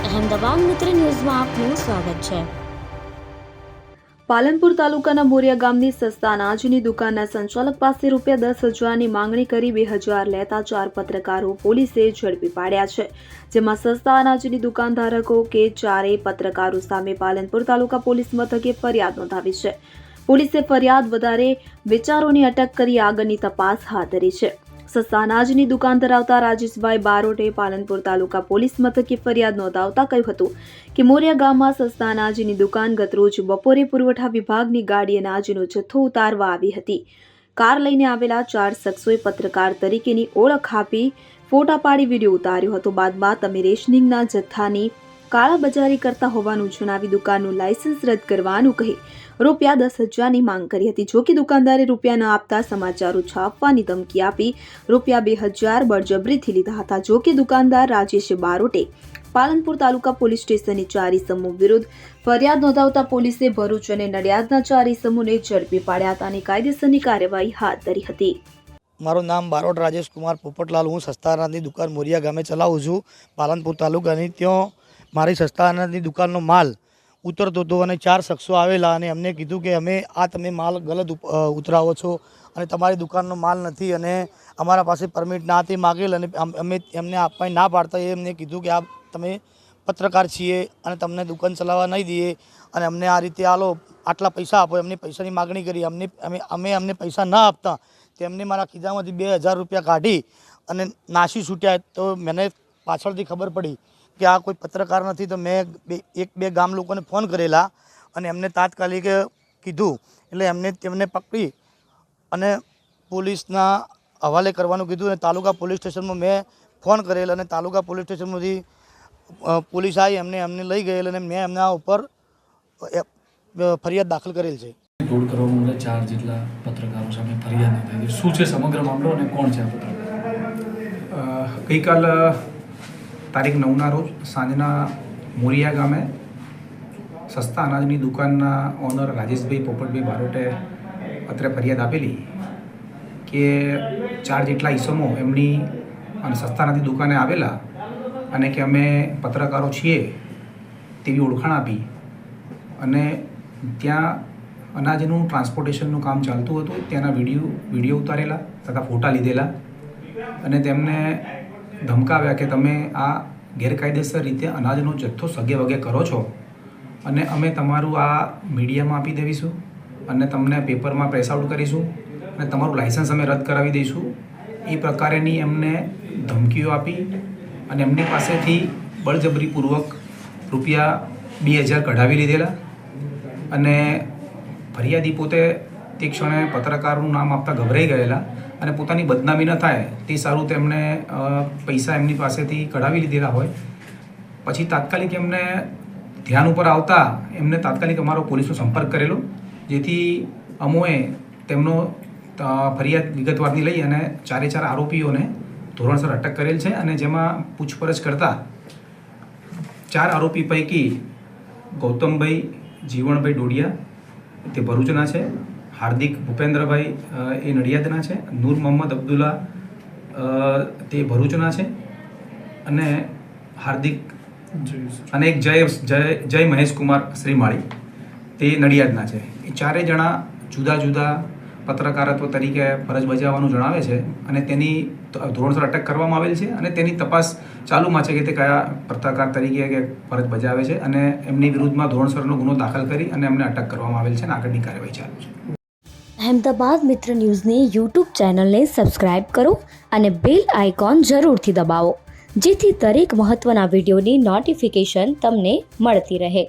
અહેમદાબાદ મિત્ર ન્યૂઝમાં આપનું સ્વાગત છે। પાલનપુર તાલુકાના મોરિયા ગામની સસ્તા અનાજની દુકાનના સંચાલક પાસે ₹10,000ની માંગણી કરી 2,000 લેતા 4 પત્રકારો પોલીસે ઝડપી પાડ્યા છે, જેમાં સસ્તા અનાજની દુકાનધારકો કે 4 પત્રકારો સામે પાલનપુર તાલુકા પોલીસ મથકે ફરિયાદ નોંધાવી છે। પોલીસે ફરિયાદ વધારે વેચારોની અટક કરી આગળની તપાસ હાથ ધરી છે। સસ્તા અનાજની દુકાન ધરાવતા રાજેશભાઈ બારોટે પાલનપુર તાલુકા પોલીસ મથકે ફરિયાદ નોંધાવતા કહ્યું હતું કે મોરિયા ગામમાં સસ્તા અનાજની દુકાન ગતરોજ બપોરે પુરવઠા વિભાગની ગાડી અનાજનો જથ્થો ઉતારવા આવી હતી। કાર લઈને આવેલા 4 શખ્સોએ પત્રકાર તરીકેની ઓળખ આપી ફોટા પાડી વિડીયો ઉતાર્યો હતો। બાદમાં તમે રેશનિંગના જથ્થાની કાળાબજારી કરતા હોવાનું જણાવી દુકાનનું લાયસન્સ રદ કરવાનું કહી ₹10,000ની માંગ કરી હતી। જો કે દુકાનદારે રૂપિયા ન આપતા સમાચારો છાપવાની ધમકી આપી ₹2,000 બળજબરીથી લીધા હતા। જો કે દુકાનદાર રાજેશ બારોટે પાલનપુર તાલુકા પોલીસ સ્ટેશને 4 ઇસમો વિરુદ્ધ ફરિયાદ નોંધાવતા પોલીસે ભરૂચ અને નડિયાદના 4 ઇસમોને ઝડપી પાડ્યા હતા અને કાયદેસરની કાર્યવાહી હાથ ધરી હતી। મારું નામ બારોટ રાજેશ કુમાર પોપટલાલ। હું સસ્તા અનાજની દુકાન મોરિયા ગામે ચલાવું છું, પાલનપુર તાલુકાની। ત્યાં મારી સસ્તા અનાજની દુકાનનો માલ ઉતરતો હતો અને 4 શખ્સો આવેલા અને અમને કીધું કે તમે માલ ગલત ઉતરાવો છો અને તમારી દુકાનનો માલ નથી અને અમારા પાસે પરમિટ ના હતી માગેલ અને અમે એમને આપવાની ના પાડતા એમને કીધું કે તમે પત્રકાર છીએ અને તમને દુકાન ચલાવવા નહીં દઈએ અને અમને આ રીતે આટલા પૈસા આપો। એમને પૈસાની માગણી કરી। અમને પૈસા ના આપતા તેમને મારા ખિસ્સામાંથી ₹2,000 કાઢી અને નાસી છૂટ્યા। તો મને પાછળથી ખબર પડી કે આ કોઈ પત્રકાર નથી। તો મેં 1-2 ગામ લોકોને ફોન કરેલા અને એમને તાત્કાલિક કીધું એટલે તેમને પકડી અને પોલીસના હવાલે કરવાનું કીધું અને તાલુકા પોલીસ સ્ટેશનમાં મેં ફોન કરેલ અને તાલુકા પોલીસ સ્ટેશનમાંથી પોલીસ આવી અમને લઈ ગયેલ અને મેં એમના ઉપર ફરિયાદ દાખલ કરેલ છે। 1.5 કરોડ મૂલ્યે 4 જેટલા પત્રકારો સામે ફરિયાદ નોંધાઈ। શું છે સમગ્ર મામલો અને કોણ છે આ પત્રકાર? ગઈકાલ તારીખ 9ના રોજ સાંજના મોરિયા ગામે સસ્તા અનાજની દુકાનના ઓનર રાજેશભાઈ પોપટભાઈ બારોટે અત્રે ફરિયાદ આપેલી કે 4 જેટલા ઈસમો એમની અને સસ્તા અનાજની દુકાને આવેલા અને કે અમે પત્રકારો છીએ તેવી ઓળખાણ આપી અને ત્યાં અનાજનું ટ્રાન્સપોર્ટેશનનું કામ ચાલતું હતું। ત્યાંના વિડીયો ઉતારેલા તથા ફોટા લીધેલા અને તેમને ધમકાવ્યા કે તમે આ ગેરકાયદેસર રીતે અનાજનો જથ્થો સગે વગે કરો છો અને અમે તમારું આ મીડિયામાં આપી દેવીશું અને તમને પેપરમાં પ્રેસ આઉટ કરીશું અને તમારું લાયસન્સ અમે રદ કરાવી દઈશું। એ પ્રકારેની એમને ધમકીઓ આપી અને એમની પાસેથી બળજબરીપૂર્વક ₹2,000 કઢાવી લીધેલા અને ફરિયાદી પોતે તે ક્ષણે પત્રકારનું નામ આપતા ગભરાઈ ગયેલા અને પોતાની બદનામી ન થાય તે સારું તેમણે પૈસા એમની પાસેથી કઢાવી લીધેલા હોય। પછી તાત્કાલિક એમને ધ્યાન ઉપર આવતા એમને તાત્કાલિક અમારો પોલીસનો સંપર્ક કરેલો, જેથી અમોએ તેમનો ફરિયાદ વિગતવારની લઈ અને 4 આરોપીઓને ધોરણસર અટક કરેલ છે અને જેમાં પૂછપરછ કરતા 4 આરોપી પૈકી ગૌતમભાઈ જીવણભાઈ ડોડિયા તે ભરૂચના છે, હાર્દિક ભૂપેન્દ્રભાઈ એ નડિયાદના છે, નૂર મોહમ્મદ અબ્દુલ્લા તે ભરૂચના છે અને હાર્દિક અને એક જય મહેશ કુમાર શ્રીમાળી તે નડિયાદના છે। એ 4 જણા જુદા જુદા પત્રકારત્વ તરીકે ફરજ બજાવવાનું જણાવે છે અને તેની ધોરણસર અટક કરવામાં આવેલ છે અને તેની તપાસ ચાલુમાં છે કે તે કયા પત્રકાર તરીકે ફરજ બજાવે છે અને એમની વિરુદ્ધમાં ધોરણસરનો ગુનો દાખલ કરી અને એમને અટક કરવામાં આવેલ છે અને આગળની કાર્યવાહી ચાલુ છે। અહેમદાબાદ મિત્ર ન્યૂઝની YouTube ચેનલને સબસ્ક્રાઇબ કરો અને બેલ આઇકોન જરૂરથી દબાવો, જેથી દરેક મહત્વના વિડીયોની નોટિફિકેશન તમને મળતી રહે।